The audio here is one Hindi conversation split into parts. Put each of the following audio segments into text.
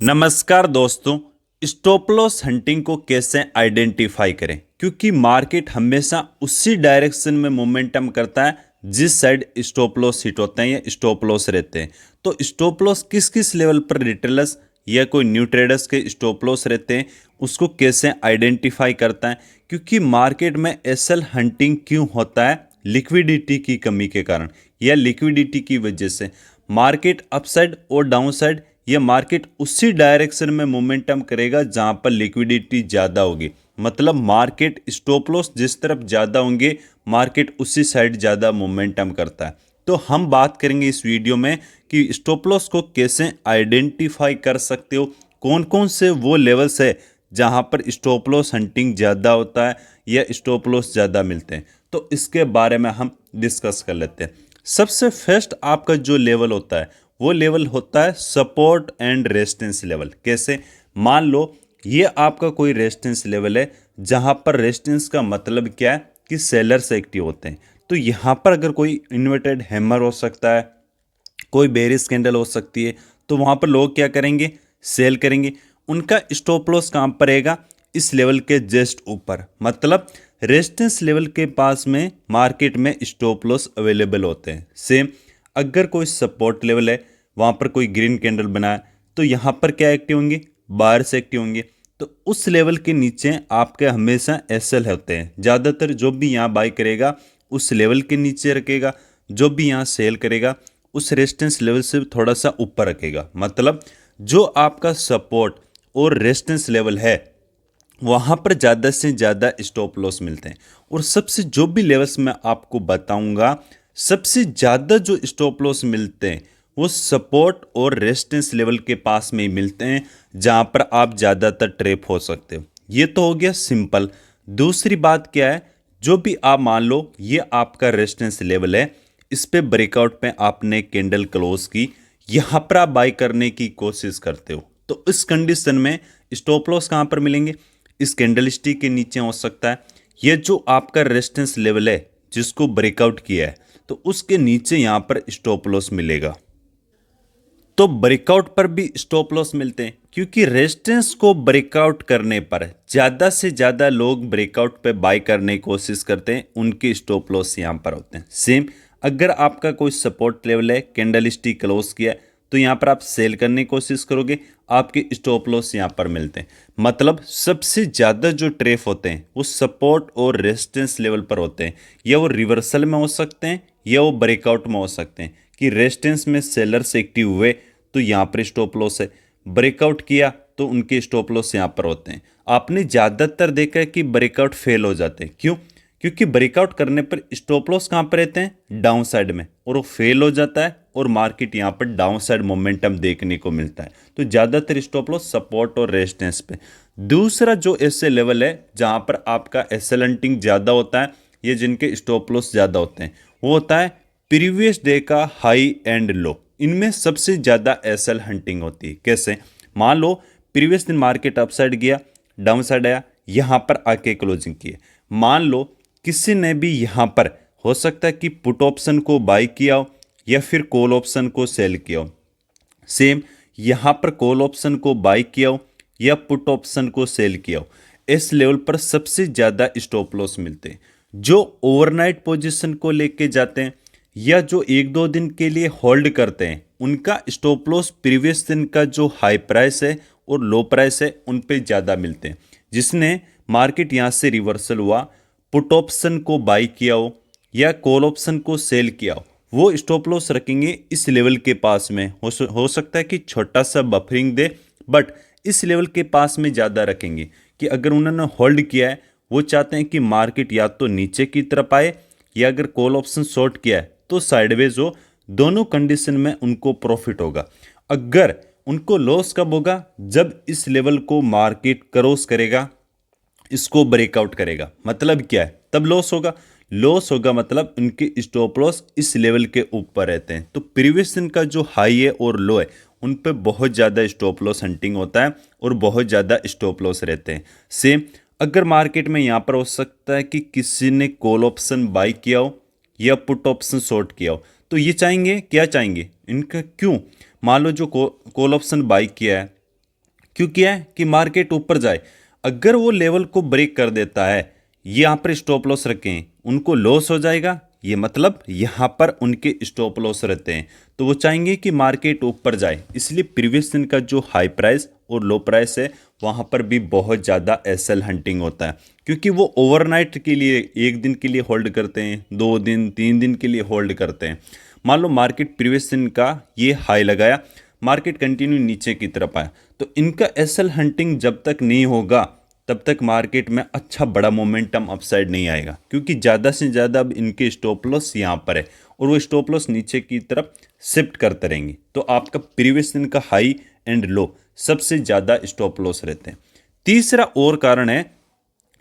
नमस्कार दोस्तों। स्टॉप लॉस हंटिंग को कैसे आइडेंटिफाई करें, क्योंकि मार्केट हमेशा उसी डायरेक्शन में मोमेंटम करता है जिस साइड स्टॉप लॉस हिट होते हैं या स्टॉप लॉस रहते हैं। तो स्टॉप लॉस किस किस लेवल पर रिटेलर्स या कोई न्यू ट्रेडर्स के स्टॉप लॉस रहते हैं, उसको कैसे आइडेंटिफाई करता है, क्योंकि मार्केट में एसएल हंटिंग क्यों होता है, लिक्विडिटी की कमी के कारण या लिक्विडिटी की वजह से। मार्केट अपसाइड और डाउनसाइड ये मार्केट उसी डायरेक्शन में मोमेंटम करेगा जहां पर लिक्विडिटी ज़्यादा होगी। मतलब मार्केट स्टॉप लॉस जिस तरफ ज़्यादा होंगे मार्केट उसी साइड ज़्यादा मोमेंटम करता है। तो हम बात करेंगे इस वीडियो में कि स्टॉप लॉस को कैसे आइडेंटिफाई कर सकते हो, कौन कौन से वो लेवल्स है जहां पर स्टॉप लॉस हंटिंग ज़्यादा होता है या स्टॉप लॉस ज़्यादा मिलते हैं। तो इसके बारे में हम डिस्कस कर लेते हैं। सबसे फर्स्ट आपका जो लेवल होता है वो लेवल होता है सपोर्ट एंड रेजिस्टेंस लेवल। कैसे? मान लो ये आपका कोई रेजिस्टेंस लेवल है जहां पर रेजिस्टेंस का मतलब क्या है कि सेलर्स एक्टिव होते हैं। तो यहां पर अगर कोई इन्वर्टेड हैमर हो सकता है, कोई बेरिश कैंडल हो सकती है, तो वहां पर लोग क्या करेंगे? सेल करेंगे। उनका स्टॉप लॉस कहां पर रहेगा? इस लेवल के जस्ट ऊपर। मतलब रेजिस्टेंस लेवल के पास में मार्केट में स्टॉप लॉस अवेलेबल होते हैं। सेम अगर कोई सपोर्ट लेवल है, वहां पर कोई ग्रीन कैंडल बना है, तो यहां पर क्या एक्टिव होंगे? बायर्स एक्टिव होंगे। तो उस लेवल के नीचे आपके हमेशा एसएल होते हैं। ज़्यादातर जो भी यहाँ बाई करेगा उस लेवल के नीचे रखेगा, जो भी यहाँ सेल करेगा उस रेजिस्टेंस लेवल से थोड़ा सा ऊपर रखेगा। मतलब जो आपका सपोर्ट और रेजिस्टेंस लेवल है वहाँ पर ज़्यादा से ज़्यादा स्टॉप लॉस मिलते हैं। और सबसे जो भी लेवल्स मैं आपको बताऊंगा, सबसे ज़्यादा जो स्टॉप लॉस मिलते हैं वो सपोर्ट और रेजिस्टेंस लेवल के पास में ही मिलते हैं, जहाँ पर आप ज़्यादातर ट्रैप हो सकते हो। ये तो हो गया सिंपल। दूसरी बात क्या है? जो भी आप मान लो ये आपका रेजिस्टेंस लेवल है, इस पे ब्रेकआउट पे आपने कैंडल क्लोज की, यहाँ पर आप बाई करने की कोशिश करते हो, तो इस कंडीशन में स्टॉप लॉस कहाँ पर मिलेंगे? इस कैंडल स्टिक के नीचे हो सकता है। ये जो आपका रेजिस्टेंस लेवल है जिसको ब्रेकआउट किया है, तो उसके नीचे यहाँ पर स्टॉप लॉस मिलेगा। तो ब्रेकआउट पर भी स्टॉप लॉस मिलते हैं, क्योंकि रेजिस्टेंस को ब्रेकआउट करने पर ज़्यादा से ज़्यादा लोग ब्रेकआउट पे बाय करने की कोशिश करते हैं, उनके स्टॉप लॉस यहाँ पर होते हैं। सेम अगर आपका कोई सपोर्ट लेवल है, कैंडल स्टिक क्लोज किया है, तो यहाँ पर आप सेल करने की कोशिश करोगे, आपके स्टॉप लॉस यहाँ पर मिलते हैं। मतलब सबसे ज़्यादा जो ट्रेप होते हैं वो सपोर्ट और रेजिस्टेंस लेवल पर होते हैं। या वो रिवर्सल में हो सकते हैं या वो ब्रेकआउट में हो सकते हैं, कि रेजिस्टेंस में सेलर्स एक्टिव हुए तो यहाँ पर स्टॉप लॉस है, ब्रेकआउट किया तो उनके स्टॉप लॉस यहाँ पर होते हैं। आपने ज़्यादातर देखा है कि ब्रेकआउट फेल हो जाते हैं। क्यों? क्योंकि ब्रेकआउट करने पर स्टॉप लॉस कहाँ पर रहते हैं? डाउन साइड में, और वो फेल हो जाता है और मार्केट यहाँ पर डाउन साइड मोमेंटम देखने को मिलता है। तो ज़्यादातर स्टॉप लॉस सपोर्ट और रेजिस्टेंस पे। दूसरा जो ऐसे लेवल है जहाँ पर आपका एसएल हंटिंग ज़्यादा होता है, ये जिनके स्टॉप लॉस ज़्यादा होते हैं, वो होता है प्रीवियस डे का हाई एंड लो। इनमें सबसे ज़्यादा एसएल हंटिंग होती है। कैसे? मान लो प्रीवियस दिन मार्केट अपसाइड गया, डाउन साइड आया, यहाँ पर आके क्लोजिंग की है। मान लो किसी ने भी यहाँ पर हो सकता है कि पुट ऑप्शन को बाई किया हो या फिर कॉल ऑप्शन को सेल किया हो। सेम यहाँ पर कॉल ऑप्शन को बाई किया हो या पुट ऑप्शन को सेल किया हो, इस लेवल पर सबसे ज़्यादा स्टॉप लॉस मिलते हैं। जो ओवरनाइट पोजीशन को लेके जाते हैं या जो एक दो दिन के लिए होल्ड करते हैं, उनका स्टॉप लॉस प्रीवियस दिन का जो हाई प्राइस है और लो प्राइस है उन पे ज़्यादा मिलते हैं। जिसने मार्केट यहाँ से रिवर्सल हुआ, पुट ऑप्शन को बाई किया हो या कॉल ऑप्शन को सेल किया हो, वो स्टॉप लॉस रखेंगे इस लेवल के पास में। हो सकता है कि छोटा सा बफरिंग दे, बट इस लेवल के पास में ज़्यादा रखेंगे कि अगर उन्होंने होल्ड किया है, वो चाहते हैं कि मार्केट या तो नीचे की तरफ आए या अगर कॉल ऑप्शन शॉर्ट किया है तो साइडवेज हो। दोनों कंडीशन में उनको प्रॉफिट होगा। अगर उनको लॉस कब होगा? जब इस लेवल को मार्केट क्रॉस करेगा, इसको ब्रेकआउट करेगा। मतलब क्या है? तब लॉस होगा। लॉस होगा मतलब उनके स्टॉप लॉस इस लेवल के ऊपर रहते हैं। तो प्रीवियस दिन का जो हाई है और लो है उन पे बहुत ज़्यादा स्टॉप लॉस हंटिंग होता है और बहुत ज़्यादा स्टॉप लॉस रहते हैं। सेम अगर मार्केट में यहाँ पर हो सकता है कि किसी ने कॉल ऑप्शन बाई किया हो या पुट ऑप्शन शॉर्ट किया हो, तो ये चाहेंगे, क्या चाहेंगे इनका? क्यों? मान लो जो कॉल ऑप्शन बाई किया है क्यों किया है कि मार्केट ऊपर जाए। अगर वो लेवल को ब्रेक कर देता है, यहाँ पर स्टॉप लॉस रखें, उनको लॉस हो जाएगा, ये मतलब यहाँ पर उनके स्टॉप लॉस रहते हैं, तो वो चाहेंगे कि मार्केट ऊपर जाए। इसलिए प्रीवियस दिन का जो हाई प्राइस और लो प्राइस है वहाँ पर भी बहुत ज़्यादा एसएल हंटिंग होता है, क्योंकि वो ओवरनाइट के लिए, एक दिन के लिए होल्ड करते हैं, 2 दिन 3 दिन के लिए होल्ड करते हैं। मान लो मार्केट प्रीवियस दिन का ये हाई लगाया, मार्केट कंटिन्यू नीचे की तरफ आया, तो इनका एसएल हंटिंग जब तक नहीं होगा तब तक मार्केट में अच्छा बड़ा मोमेंटम अपसाइड नहीं आएगा, क्योंकि ज़्यादा से ज़्यादा अब इनके स्टॉप लॉस यहाँ पर है और वो स्टॉप लॉस नीचे की तरफ शिफ्ट करते रहेंगे। तो आपका प्रीवियस दिन का हाई एंड लो सबसे ज़्यादा स्टॉप लॉस रहते हैं। तीसरा और कारण है,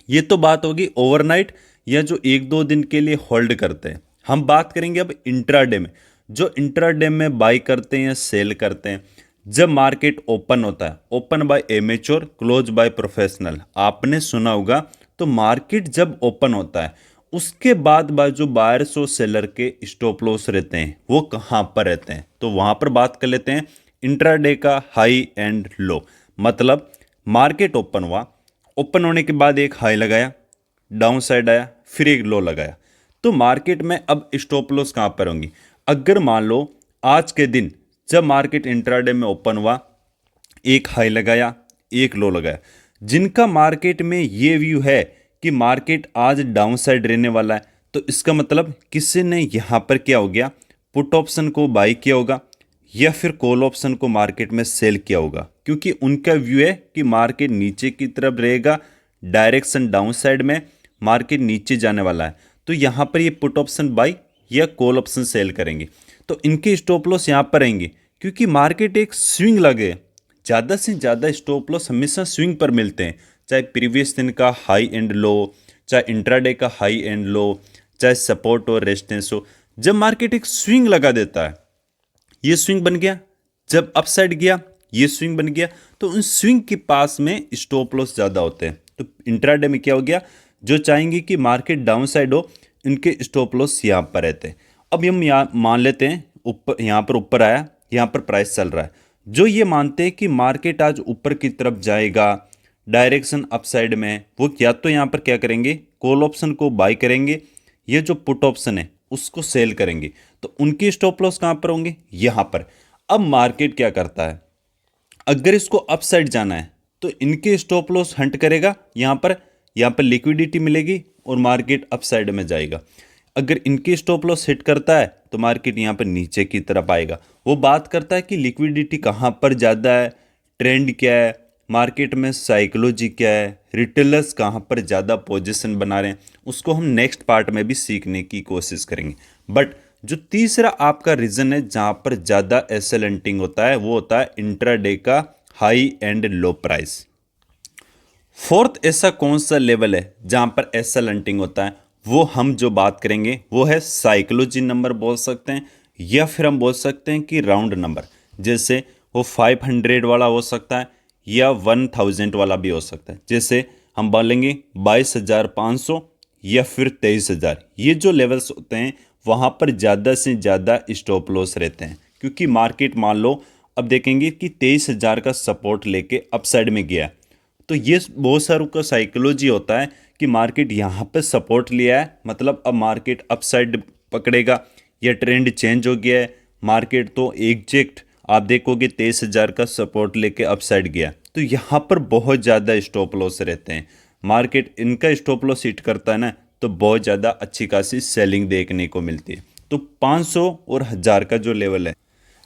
ये तो बात होगी ओवरनाइट या जो 1-2 दिन के लिए होल्ड करते हैं। हम बात करेंगे अब इंट्राडे में, जो इंट्राडे में बाई करते हैं या सेल करते हैं। जब मार्केट ओपन होता है, open by amateur close by professional, आपने सुना होगा। तो मार्केट जब ओपन होता है उसके बाद जो बायर्स और सेलर के स्टॉप लॉस रहते हैं वो कहाँ पर रहते हैं, तो वहाँ पर बात कर लेते हैं इंट्राडे का हाई एंड लो। मतलब मार्केट ओपन हुआ, ओपन होने के बाद एक हाई लगाया, डाउन साइड आया, फिर एक लो लगाया, तो मार्केट में अब स्टॉप लॉस कहाँ पर होंगी। अगर मान लो आज के दिन जब मार्केट इंट्राडे में ओपन हुआ, एक हाई लगाया, एक लो लगाया, जिनका मार्केट में ये व्यू है कि मार्केट आज डाउन साइड रहने वाला है, तो इसका मतलब किसी ने यहाँ पर क्या हो गया, पुट ऑप्शन को बाई किया होगा या फिर कॉल ऑप्शन को मार्केट में सेल किया होगा, क्योंकि उनका व्यू है कि मार्केट नीचे की तरफ रहेगा, डायरेक्शन डाउन साइड में, मार्केट नीचे जाने वाला है, तो यहाँ पर ये पुट ऑप्शन बाई या कॉल ऑप्शन सेल करेंगे। तो इनके स्टॉप लॉस यहाँ पर रहेंगे, क्योंकि मार्केट एक स्विंग लगे, ज़्यादा से ज़्यादा स्टॉप लॉस हमेशा स्विंग पर मिलते हैं, चाहे प्रीवियस दिन का हाई एंड लो, चाहे इंट्राडे का हाई एंड लो, चाहे सपोर्ट और रेजिस्टेंस हो। जब मार्केट एक स्विंग लगा देता है, ये स्विंग बन गया, जब अपसाइड गया ये स्विंग बन गया, तो उन स्विंग के पास में स्टॉप लॉस ज़्यादा होते हैं। तो इंट्राडे में क्या हो गया, जो चाहेंगे कि मार्केट डाउन साइड हो, इनके स्टॉप लॉस यहाँ पर रहते हैं। अब हम यहाँ मान लेते हैं ऊपर, यहाँ पर ऊपर आया, यहाँ पर प्राइस चल रहा है, जो ये मानते हैं कि मार्केट आज ऊपर की तरफ जाएगा डायरेक्शन अपसाइड में, वो क्या तो यहाँ पर क्या करेंगे, कॉल ऑप्शन को बाय करेंगे, ये जो पुट ऑप्शन है उसको सेल करेंगे, तो उनके स्टॉप लॉस कहाँ पर होंगे, यहाँ पर। अब मार्केट क्या करता है, अगर इसको अपसाइड जाना है तो इनके स्टॉप लॉस हंट करेगा, यहाँ पर लिक्विडिटी मिलेगी और मार्केट अपसाइड में जाएगा। अगर इनके स्टॉप लॉस हिट करता है तो मार्केट यहाँ पर नीचे की तरफ आएगा। वो बात करता है कि लिक्विडिटी कहाँ पर ज़्यादा है, ट्रेंड क्या है, मार्केट में साइकोलॉजी क्या है, रिटेलर्स कहाँ पर ज़्यादा पोजीशन बना रहे हैं, उसको हम नेक्स्ट पार्ट में भी सीखने की कोशिश करेंगे। बट जो तीसरा आपका रीज़न है जहाँ पर ज़्यादा एसएल हंटिंग होता है, वो होता है इंट्राडे का high and low price. Fourth ऐसा कौन सा लेवल है जहाँ पर एसएल हंटिंग होता है, वो हम जो बात करेंगे वो है साइकोलॉजी नंबर बोल सकते हैं, या फिर हम बोल सकते हैं कि राउंड नंबर। जैसे वो 500 वाला हो सकता है या 1000 वाला भी हो सकता है। जैसे हम बोलेंगे 22,500 या फिर 23,000, ये जो लेवल्स होते हैं वहाँ पर ज़्यादा से ज़्यादा स्टॉप लॉस रहते हैं, क्योंकि मार्केट मान लो अब देखेंगे कि 23,000 का सपोर्ट लेके अपसाइड में गया, तो ये बहुत सारों का साइकोलॉजी होता है कि मार्केट यहाँ पे सपोर्ट लिया है, मतलब अब मार्केट अपसाइड पकड़ेगा या ट्रेंड चेंज हो गया है। मार्केट तो एग्जैक्ट आप देखोगे 23,000 का सपोर्ट लेके अपसाइड गया, तो यहाँ पर बहुत ज़्यादा स्टॉप लॉस रहते हैं। मार्केट इनका स्टॉप लॉस हिट करता है ना, तो बहुत ज़्यादा अच्छी खासी सेलिंग देखने को मिलती है। तो 500 और 1000 का जो लेवल है,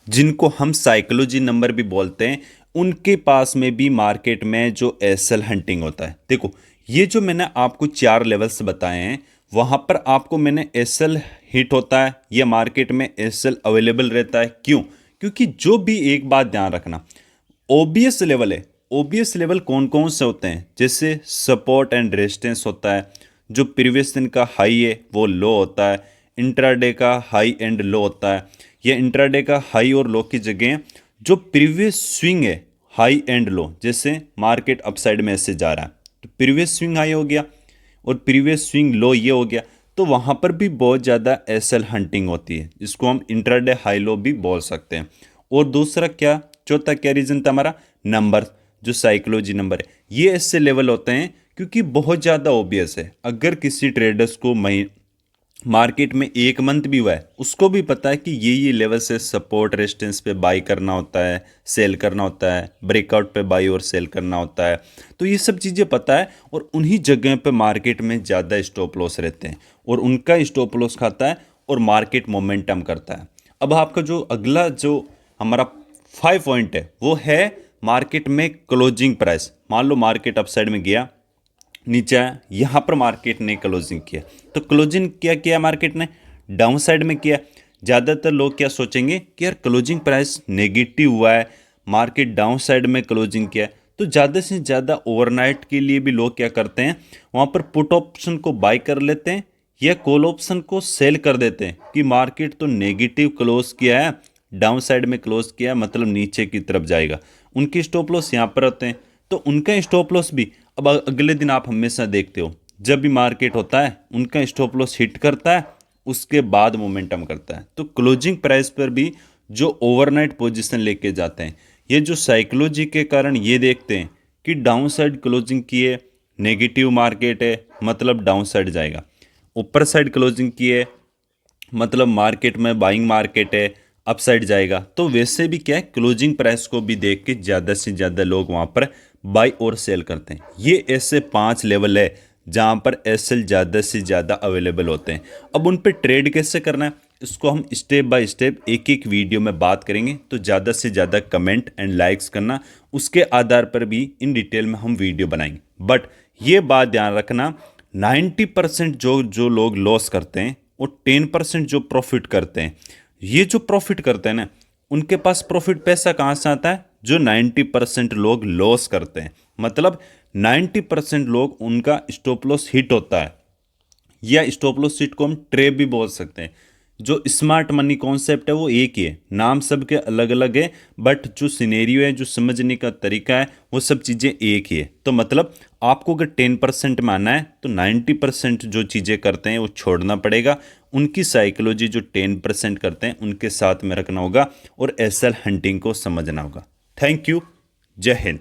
जिनको हम साइकोलॉजी नंबर भी बोलते हैं, उनके पास में भी मार्केट में जो एसएल हंटिंग होता है। देखो ये जो मैंने आपको 4 लेवल्स बताए हैं, वहाँ पर आपको मैंने एसएल हिट होता है या मार्केट में एसएल अवेलेबल रहता है। क्यों? क्योंकि जो भी एक बात ध्यान रखना, ओबीएस लेवल है, ओबीएस लेवल कौन कौन से होते हैं, जैसे सपोर्ट एंड रेजिस्टेंस होता है, जो प्रीवियस दिन का हाई है वो लो होता है, इंट्राडे का हाई एंड लो होता है, या इंट्राडे का हाई और लो की जगह जो प्रीवियस स्विंग है हाई एंड लो, जैसे मार्केट अपसाइड में ऐसे जा रहा है तो प्रीवियस स्विंग हाई हो गया और प्रीवियस स्विंग लो ये हो गया, तो वहाँ पर भी बहुत ज़्यादा एसएल हंटिंग होती है, जिसको हम इंट्राडे हाई लो भी बोल सकते हैं। और दूसरा क्या, चौथा क्या रीज़न था हमारा, नंबर। जो साइकोलॉजी नंबर है, ये ऐसे लेवल होते हैं क्योंकि बहुत ज़्यादा ऑब्वियस है। अगर किसी ट्रेडर्स को मार्केट में एक मंथ भी हुआ है, उसको भी पता है कि ये लेवल से सपोर्ट रेजिस्टेंस पे बाई करना होता है, सेल करना होता है, ब्रेकआउट पे बाई और सेल करना होता है। तो ये सब चीज़ें पता है और उन्हीं जगह पे मार्केट में ज़्यादा स्टॉप लॉस रहते हैं और उनका स्टॉप लॉस खाता है और मार्केट मोमेंटम करता है। अब आपका जो अगला जो हमारा 5 पॉइंट है वो है मार्केट में क्लोजिंग प्राइस। मान लो मार्केट अपसाइड में गया, नीचे आया, यहाँ पर मार्केट ने क्लोजिंग किया, तो क्लोजिंग क्या किया मार्केट ने, डाउन साइड में किया। ज़्यादातर लोग क्या सोचेंगे कि यार क्लोजिंग प्राइस नेगेटिव हुआ है, मार्केट डाउन साइड में क्लोजिंग किया, तो ज़्यादा से ज़्यादा ओवरनाइट के लिए भी लोग क्या करते हैं, वहाँ पर पुट ऑप्शन को बाय कर लेते हैं या कॉल ऑप्शन को सेल कर देते हैं कि मार्केट तो नेगेटिव क्लोज किया है, डाउन साइड में क्लोज किया, मतलब नीचे की तरफ जाएगा। उनके स्टॉप लॉस यहाँ पर होते हैं, तो उनका स्टॉप लॉस भी अब अगले दिन आप हमेशा देखते हो जब भी मार्केट होता है उनका स्टॉप लॉस हिट करता है, उसके बाद मोमेंटम करता है। तो क्लोजिंग प्राइस पर भी जो ओवरनाइट पोजीशन लेके जाते हैं, ये जो साइकोलॉजी के कारण ये देखते हैं कि डाउन साइड क्लोजिंग किए, नेगेटिव मार्केट है मतलब डाउन साइड जाएगा, ऊपर साइड क्लोजिंग किए मतलब मार्केट में बाइंग मार्केट है, अपसाइड जाएगा। तो वैसे भी क्या है, क्लोजिंग प्राइस को भी देख के ज़्यादा से ज़्यादा लोग वहाँ पर बाई और सेल करते हैं। ये ऐसे 5 लेवल है जहाँ पर एसएल ज़्यादा से ज़्यादा अवेलेबल होते हैं। अब उन पर ट्रेड कैसे करना है, इसको हम स्टेप बाय स्टेप एक एक वीडियो में बात करेंगे। तो ज़्यादा से ज़्यादा कमेंट एंड लाइक्स करना, उसके आधार पर भी इन डिटेल में हम वीडियो बनाएंगे। बट ये बात ध्यान रखना, 90% जो लोग लॉस करते हैं और 10% जो प्रॉफिट करते हैं, ये जो प्रॉफिट करते हैं ना, उनके पास प्रॉफिट पैसा कहाँ से आता है, जो 90% लोग लॉस करते हैं, मतलब 90% लोग उनका स्टॉप लॉस हिट होता है, या स्टॉप लॉस हिट को हम ट्रैप भी बोल सकते हैं। जो स्मार्ट मनी कॉन्सेप्ट है वो एक ही है, नाम सबके अलग अलग है, बट जो सिनेरियो है, जो समझने का तरीका है, वो सब चीज़ें एक ही है। तो मतलब आपको अगर 10% में आना है तो 90% जो चीज़ें करते हैं वो छोड़ना पड़ेगा, उनकी साइकोलॉजी जो 10% करते हैं उनके साथ में रखना होगा और एसएल हंटिंग को समझना होगा। थैंक यू, जय हिंद।